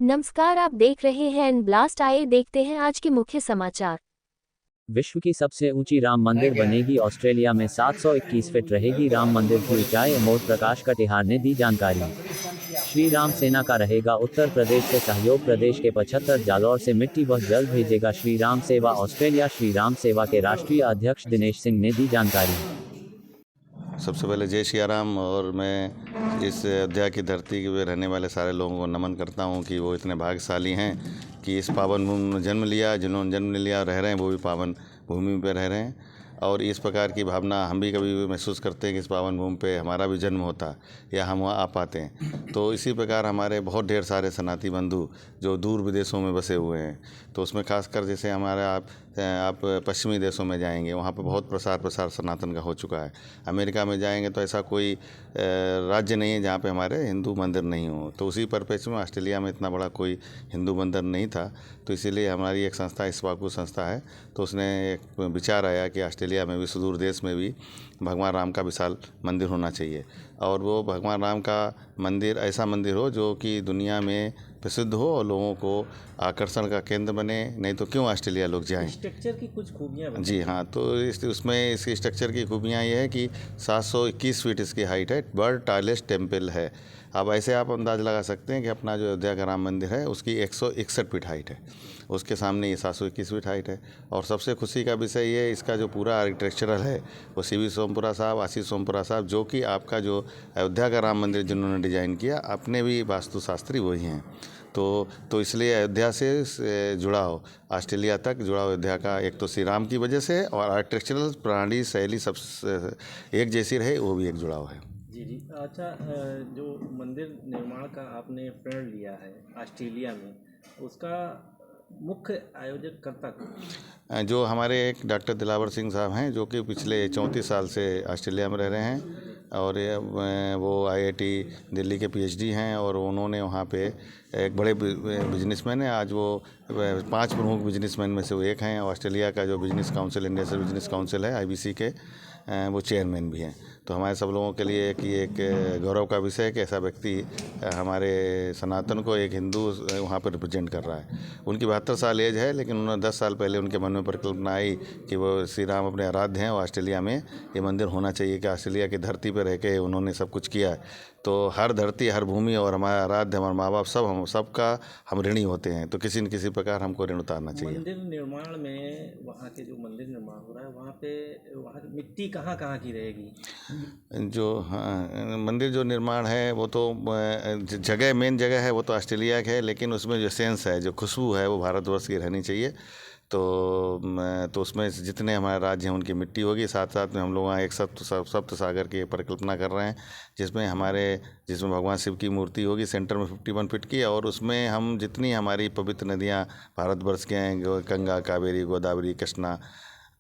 नमस्कार, आप देख रहे हैं एन ब्लास्ट। आइए देखते हैं आज के मुख्य समाचार। विश्व की सबसे ऊंची राम मंदिर बनेगी ऑस्ट्रेलिया में। 721 फीट रहेगी राम मंदिर की ऊंचाई। अमोद प्रकाश कटिहार ने दी जानकारी। श्री राम सेना का रहेगा उत्तर प्रदेश से सहयोग। प्रदेश के 75 जालौर से मिट्टी वह जल्द भेजेगा श्री राम सेवा ऑस्ट्रेलिया। श्री राम सेवा के राष्ट्रीय अध्यक्ष दिनेश सिंह ने दी जानकारी। सबसे पहले जय सिया राम। और मैं इस अयोध्या की धरती पे रहने वाले सारे लोगों को नमन करता हूं कि वो इतने भाग्यशाली हैं कि इस पावन भूमि में जन्म लिया। जिन्होंने जन्म लिया रह रहे हैं वो भी पावन भूमि पे रह रहे हैं। और इस प्रकार की भावना हम भी कभी महसूस करते हैं कि इस पावन भूमि पे हमारा भी जन्म होता या हम वहाँ आ पाते हैं। तो इसी प्रकार हमारे बहुत ढेर सारे सनातनी बंधु जो दूर विदेशों में बसे हुए हैं, तो उसमें खासकर जैसे हमारे आप पश्चिमी देशों में जाएंगे, वहाँ पे बहुत प्रसार सनातन का हो चुका है। अमेरिका में जाएंगे तो ऐसा कोई राज्य नहीं है जहाँ पे हमारे हिंदू मंदिर नहीं हो। तो उसी परिप्रेक्ष्य में ऑस्ट्रेलिया में इतना बड़ा कोई हिंदू मंदिर नहीं था, तो इसीलिए हमारी एक संस्था इस्वाकू संस्था है, तो उसने एक विचार आया कि ऑस्ट्रेलिया में भी, सुदूर देश में भी भगवान राम का विशाल मंदिर होना चाहिए। और वो भगवान राम का मंदिर ऐसा मंदिर हो जो कि दुनिया में प्रसिद्ध हो और लोगों को आकर्षण का केंद्र बने। नहीं तो क्यों ऑस्ट्रेलिया लोग जाएं। स्ट्रक्चर की कुछ खूबियाँ जी हाँ, तो उसमें इसकी स्ट्रक्चर की खूबियाँ ये है कि 721 फीट इसकी हाइट है। वर्ल्ड टालेस्ट टेम्पल है। अब ऐसे आप अंदाज़ लगा सकते हैं कि अपना जो अयोध्या का राम मंदिर है उसकी 161 फीट हाइट है, उसके सामने ये 721 फीट हाइट है। और सबसे खुशी का विषय ये, इसका जो पूरा आर्किटेक्चरल है वो सीवी सोमपुरा साहब, आशीष सोमपुरा साहब, जो कि आपका जो अयोध्या का राम मंदिर जिन्होंने डिज़ाइन किया, अपने भी वास्तुशास्त्री वही हैं। तो इसलिए अयोध्या से जुड़ा हो, ऑस्ट्रेलिया तक जुड़ा हो अयोध्या का, एक तो श्री राम की वजह से, और आर्किटेक्चरल प्रणाली शैली सब एक जैसी रहे, वो भी एक जुड़ाव है। जी। अच्छा, जो मंदिर निर्माण का आपने प्रण लिया है ऑस्ट्रेलिया में, उसका मुख्य आयोजक कर्ता कौन? जो हमारे एक डॉक्टर दिलावर सिंह साहब हैं, जो कि पिछले 34 साल से ऑस्ट्रेलिया में रह रहे हैं। और वो आईआईटी दिल्ली के पीएचडी हैं, और उन्होंने वहाँ पे एक बड़े बिजनेसमैन हैं। आज वो 5 प्रमुख बिजनेसमैन में से वो एक हैं। ऑस्ट्रेलिया का जो business council, Indian business council है, आईबीसी के वो चेयरमैन भी हैं। तो हमारे सब लोगों के लिए एक गौरव का विषय है कि ऐसा व्यक्ति हमारे सनातन को, एक हिंदू वहाँ पर रिप्रेजेंट कर रहा है। उनकी 72 साल एज है, लेकिन उन्होंने 10 साल पहले उनके मन में परिकल्पना आई कि वो श्री राम अपने आराध्य हैं और ऑस्ट्रेलिया में ये मंदिर होना चाहिए। कि ऑस्ट्रेलिया की धरती पर रह के उन्होंने सब कुछ किया है, तो हर धरती, हर भूमि और हमारा आराध्य, हमारे माँ बाप, सबका हम ऋणी होते हैं। तो किसी न किसी प्रकार हमको ऋण उतारना चाहिए। मंदिर निर्माण में, वहाँ के जो मंदिर निर्माण हो रहा है वहाँ पे, वहाँ की मिट्टी कहाँ कहाँ की रहेगी? जो हाँ, मंदिर जो निर्माण है वो तो जगह, मेन जगह है वो तो ऑस्ट्रेलिया की है, लेकिन उसमें जो सेंस है, जो खुशबू है, वो भारतवर्ष की रहनी चाहिए। तो उसमें जितने हमारे राज्य हैं उनकी मिट्टी होगी। साथ साथ में हम लोग वहाँ एक सप्त सागर की परिकल्पना कर रहे हैं, जिसमें भगवान शिव की मूर्ति होगी सेंटर में 51 फीट की। और उसमें हम जितनी हमारी पवित्र नदियाँ भारतवर्ष के हैं, गंगा, कावेरी, गोदावरी, कृष्णा,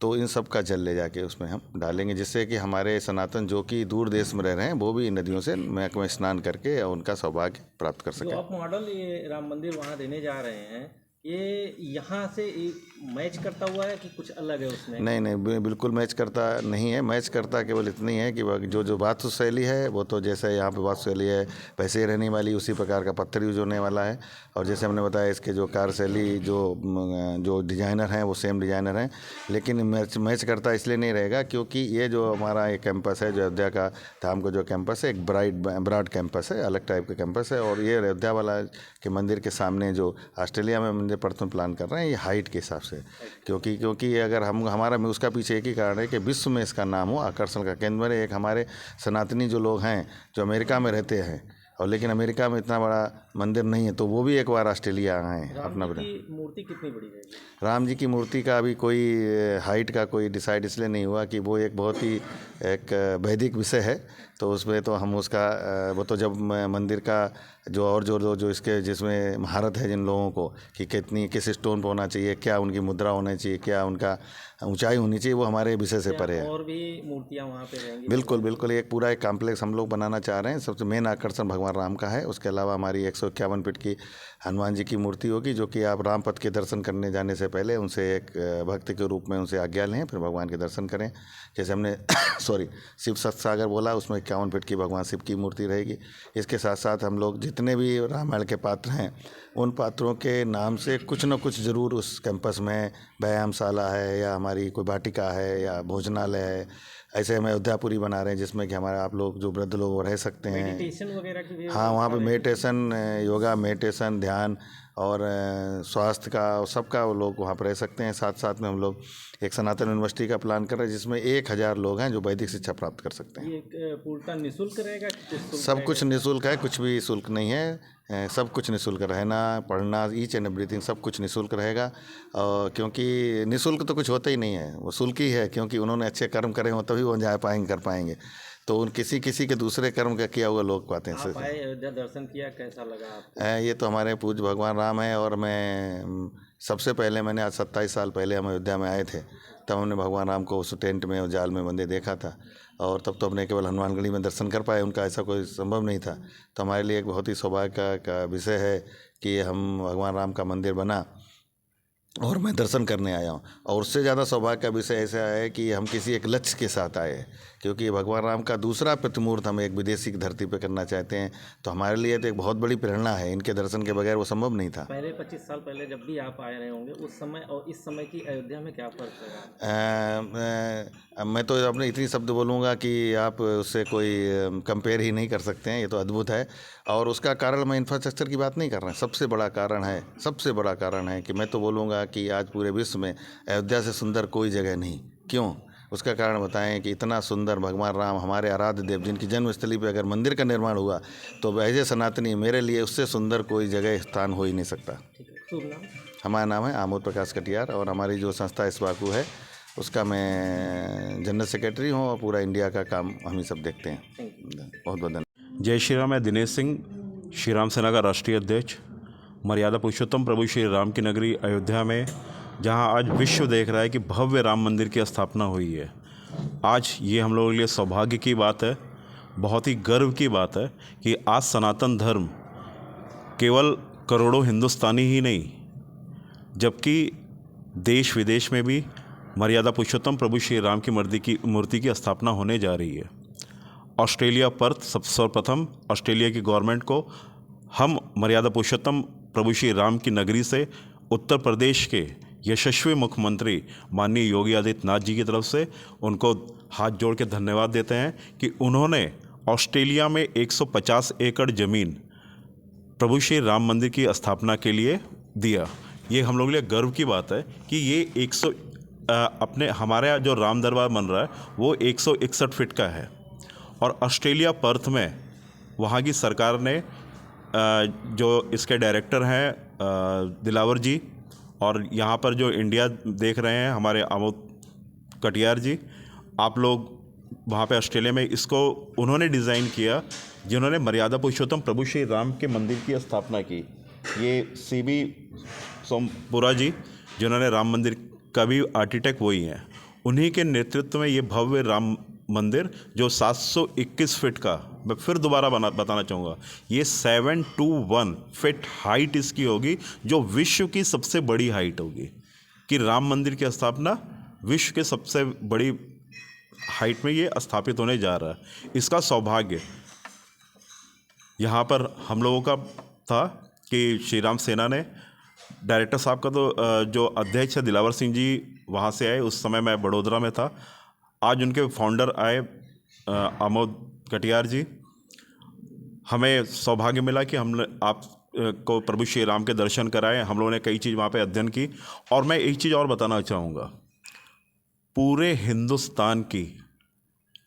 तो इन सब का जल ले जाके उसमें हम डालेंगे, जिससे कि हमारे सनातन जो कि दूर देश में रह रहे हैं वो भी इन नदियों से में स्नान करके उनका सौभाग्य प्राप्त कर जो सकें। आप मॉडल ये राम मंदिर वहाँ देने जा रहे हैं, ये यहाँ से मैच करता हुआ है कि कुछ अलग है उसमें? नहीं, बिल्कुल मैच करता नहीं है। मैच करता केवल इतनी है कि जो वास्तुशैली है वो तो जैसे यहाँ पे वास्तुशैली है वैसे ही रहने वाली, उसी प्रकार का पत्थर यूज होने वाला है। और जैसे हमने बताया, इसके जो कार्यशैली, जो डिज़ाइनर हैं वो सेम डिज़ाइनर हैं। लेकिन मैच करता इसलिए नहीं रहेगा क्योंकि ये जो हमारा एक कैंपस है, जो अयोध्या का धाम का जो कैंपस है, एक ब्रॉड कैंपस है, अलग टाइप का कैंपस है। और ये अयोध्या वाला के मंदिर के सामने जो ऑस्ट्रेलिया में मंदिर प्रथम प्लान कर रहे हैं, ये हाइट के हिसाब से, क्योंकि अगर हमारा में उसका पीछे एक ही कारण है कि विश्व में इसका नाम हो, आकर्षण का केंद्र बने। एक हमारे सनातनी जो लोग हैं, जो अमेरिका में रहते हैं, और लेकिन अमेरिका में इतना बड़ा मंदिर नहीं है, तो वो भी एक बार ऑस्ट्रेलिया आए अपना बना। मूर्ति कितनी बड़ी रहेगी? राम जी की मूर्ति का अभी कोई हाइट का कोई डिसाइड इसलिए नहीं हुआ कि वो एक बहुत ही एक वैदिक विषय है। तो उसमें तो हम उसका वो तो जब मंदिर का जो इसके जिसमें महारत है जिन लोगों को कि किस स्टोन पर होना चाहिए, क्या उनकी मुद्रा होना चाहिए, क्या उनका ऊंचाई होनी चाहिए, वो हमारे विषय से परे है। और भी मूर्तियाँ वहाँ पे रहेंगी? बिल्कुल बिल्कुल, एक पूरा एक कॉम्प्लेक्स हम लोग बनाना चाह रहे हैं। सबसे मेन आकर्षण भगवान राम का है। उसके अलावा हमारी 151 फीट की हनुमान जी की मूर्ति होगी, जो कि आप राम पथ के दर्शन करने जाने से पहले उनसे एक भक्त के रूप में उनसे आज्ञा लें, फिर भगवान के दर्शन करें। जैसे हमने सॉरी शिव सतसागर बोला, उसमें 51 फीट की भगवान शिव की मूर्ति रहेगी। इसके साथ साथ हम लोग जितने भी रामायण के पात्र हैं, उन पात्रों के नाम से कुछ न कुछ ज़रूर उस कैंपस में व्यायामशाला है, या हमारी कोई वाटिका है, या भोजनालय है। ऐसे हम अयोध्यापुरी बना रहे हैं, जिसमें कि हमारे आप लोग जो वृद्ध लोग रह सकते हैं। मेडिटेशन वगैरह की भी? हाँ, वहाँ पे मेडिटेशन, योगा, मेडिटेशन, ध्यान और स्वास्थ्य का सबका वो लोग वहाँ पर रह सकते हैं। साथ साथ में हम लोग एक सनातन यूनिवर्सिटी का प्लान कर रहे हैं, जिसमें 1000 लोग हैं जो वैदिक शिक्षा प्राप्त कर सकते हैं। ये पूर्णतः निःशुल्क रहेगा कि कुछ शुल्क सब कुछ निःशुल्क है, कुछ भी शुल्क नहीं है। सब कुछ निःशुल्क, रहना, पढ़ना, ईच एंड एवरीथिंग सब कुछ निःशुल्क रहेगा। क्योंकि निःशुल्क तो कुछ होता ही नहीं है, वो शुल्क ही है। क्योंकि उन्होंने अच्छे कर्म करे हों तभी वो जा पाएंगे, कर पाएंगे। तो उन किसी के दूसरे कर्म का किया हुआ लोग पाते हैं। आप आए, अयोध्या दर्शन किया, कैसा लगा आपको? ये तो हमारे पूज्य भगवान राम है। और मैं सबसे पहले मैंने आज 27 साल पहले हम अयोध्या में आए थे, तब हमने भगवान राम को उस टेंट में और जाल में बंधे देखा था। और तब तो हमने केवल हनुमानगढ़ी में दर्शन कर पाए, उनका ऐसा कोई संभव नहीं था। तो हमारे लिए एक बहुत ही सौभाग्य का विषय है कि हम भगवान राम का मंदिर बना और मैं दर्शन करने आया हूँ। और उससे ज़्यादा सौभाग्य का विषय ऐसा है कि हम किसी एक लक्ष्य के साथ आए हैं, क्योंकि भगवान राम का दूसरा प्रतिमूर्त हम एक विदेशी की धरती पर करना चाहते हैं। तो हमारे लिए तो एक बहुत बड़ी प्रेरणा है। इनके दर्शन के बगैर वो संभव नहीं था। पहले 25 साल पहले जब भी आप आए रहे होंगे, उस समय और इस समय की अयोध्या में क्या फर्क लगा? मैं तो अपने इतनी शब्द बोलूँगा कि आप उससे कोई कंपेयर ही नहीं कर सकते हैं। ये तो अद्भुत है। और उसका कारण, मैं इंफ्रास्ट्रक्चर की बात नहीं कर रहा, सबसे बड़ा कारण है कि मैं तो बोलूँगा कि आज पूरे विश्व में अयोध्या से सुंदर कोई जगह नहीं। क्यों? उसका कारण बताएं कि इतना सुंदर भगवान राम, हमारे आराध्य देव, जिनकी जन्मस्थली पे अगर मंदिर का निर्माण हुआ, तो एज ए सनातनी मेरे लिए उससे सुंदर कोई जगह स्थान हो ही नहीं सकता। शुभ नाम? हमारा नाम है आमोद प्रकाश कटियार, और हमारी जो संस्था इस्वाकू है उसका मैं जनरल सेक्रेटरी हूँ, और पूरा इंडिया का काम हम ही सब देखते हैं। बहुत बहुत धन्यवाद। जय श्री राम। मैं दिनेश सिंह, श्री राम सेना का राष्ट्रीय अध्यक्ष। मर्यादा पुरुषोत्तम प्रभु श्री राम की नगरी अयोध्या में, जहां आज विश्व देख रहा है कि भव्य राम मंदिर की स्थापना हुई है, आज ये हम लोगों के लिए सौभाग्य की बात है, बहुत ही गर्व की बात है कि आज सनातन धर्म केवल करोड़ों हिंदुस्तानी ही नहीं, जबकि देश विदेश में भी मर्यादा पुरुषोत्तम प्रभु श्री राम की मूर्ति की स्थापना होने जा रही है। ऑस्ट्रेलिया पर्थ, सर्वप्रथम ऑस्ट्रेलिया की गवर्नमेंट को हम मर्यादा पुरुषोत्तम प्रभु श्री राम की नगरी से उत्तर प्रदेश के यशस्वी मुख्यमंत्री माननीय योगी आदित्यनाथ जी की तरफ से उनको हाथ जोड़ के धन्यवाद देते हैं कि उन्होंने ऑस्ट्रेलिया में 150 एकड़ ज़मीन प्रभु श्री राम मंदिर की स्थापना के लिए दिया। ये हम लोगों के लिए गर्व की बात है कि ये हमारे जो राम दरबार बन रहा है वो 161 फीट का है। और ऑस्ट्रेलिया पर्थ में वहाँ की सरकार ने जो इसके डायरेक्टर हैं दिलावर जी, और यहाँ पर जो इंडिया देख रहे हैं हमारे आमोद कटियार जी, आप लोग वहाँ पे ऑस्ट्रेलिया में इसको उन्होंने डिज़ाइन किया, जिन्होंने मर्यादा पुरुषोत्तम प्रभु श्री राम के मंदिर की स्थापना की। ये CB सोमपुरा जी, जिन्होंने राम मंदिर का भी आर्किटेक्ट वही हैं, उन्हीं के नेतृत्व में ये भव्य राम मंदिर जो 721 फीट का, मैं फिर दोबारा बताना चाहूँगा, ये 721 फीट हाइट इसकी होगी, जो विश्व की सबसे बड़ी हाइट होगी। कि राम मंदिर की स्थापना विश्व के सबसे बड़ी हाइट में ये स्थापित होने जा रहा है। इसका सौभाग्य यहाँ पर हम लोगों का था कि श्री राम सेना ने, डायरेक्टर साहब का तो जो अध्यक्ष है दिलावर सिंह जी वहाँ से आए, उस समय मैं बड़ोदरा में था। आज उनके फाउंडर आए आमोद कटियार जी। हमें सौभाग्य मिला कि हम आप को प्रभु श्री राम के दर्शन कराए। हम लोगों ने कई चीज़ वहाँ पे अध्ययन की। और मैं एक चीज़ और बताना चाहूँगा, पूरे हिंदुस्तान की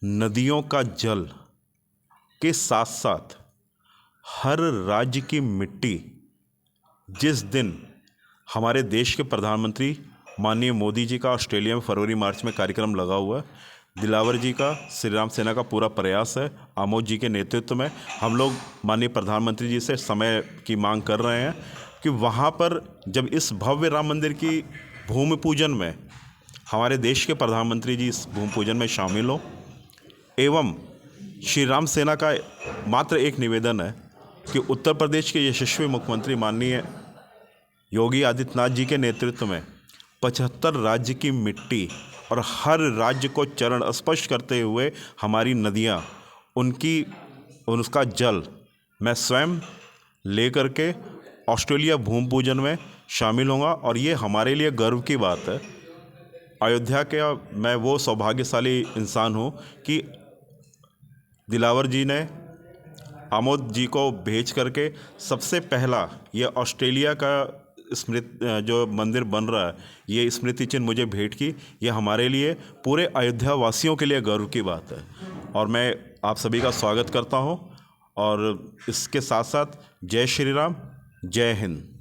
नदियों का जल के साथ साथ हर राज्य की मिट्टी, जिस दिन हमारे देश के प्रधानमंत्री माननीय मोदी जी का ऑस्ट्रेलिया में फरवरी मार्च में कार्यक्रम लगा हुआ है, दिलावर जी का, श्री राम सेना का पूरा प्रयास है, आमोद जी के नेतृत्व में हम लोग माननीय प्रधानमंत्री जी से समय की मांग कर रहे हैं कि वहाँ पर जब इस भव्य राम मंदिर की भूमि पूजन में हमारे देश के प्रधानमंत्री जी इस भूमि पूजन में शामिल हों। एवं श्री राम सेना का मात्र एक निवेदन है कि उत्तर प्रदेश के यशस्वी मुख्यमंत्री माननीय योगी आदित्यनाथ जी के नेतृत्व में 75 राज्य की मिट्टी और हर राज्य को चरण स्पर्श करते हुए हमारी नदियाँ, उसका जल मैं स्वयं लेकर के ऑस्ट्रेलिया भूमि पूजन में शामिल होऊंगा और ये हमारे लिए गर्व की बात है। अयोध्या के मैं वो सौभाग्यशाली इंसान हूँ कि दिलावर जी ने आमोद जी को भेज करके सबसे पहला ये ऑस्ट्रेलिया का जो मंदिर बन रहा है, ये स्मृति चिन्ह मुझे भेंट की। ये हमारे लिए, पूरे अयोध्या वासियों के लिए गर्व की बात है और मैं आप सभी का स्वागत करता हूँ। और इसके साथ साथ जय श्री राम, जय हिंद।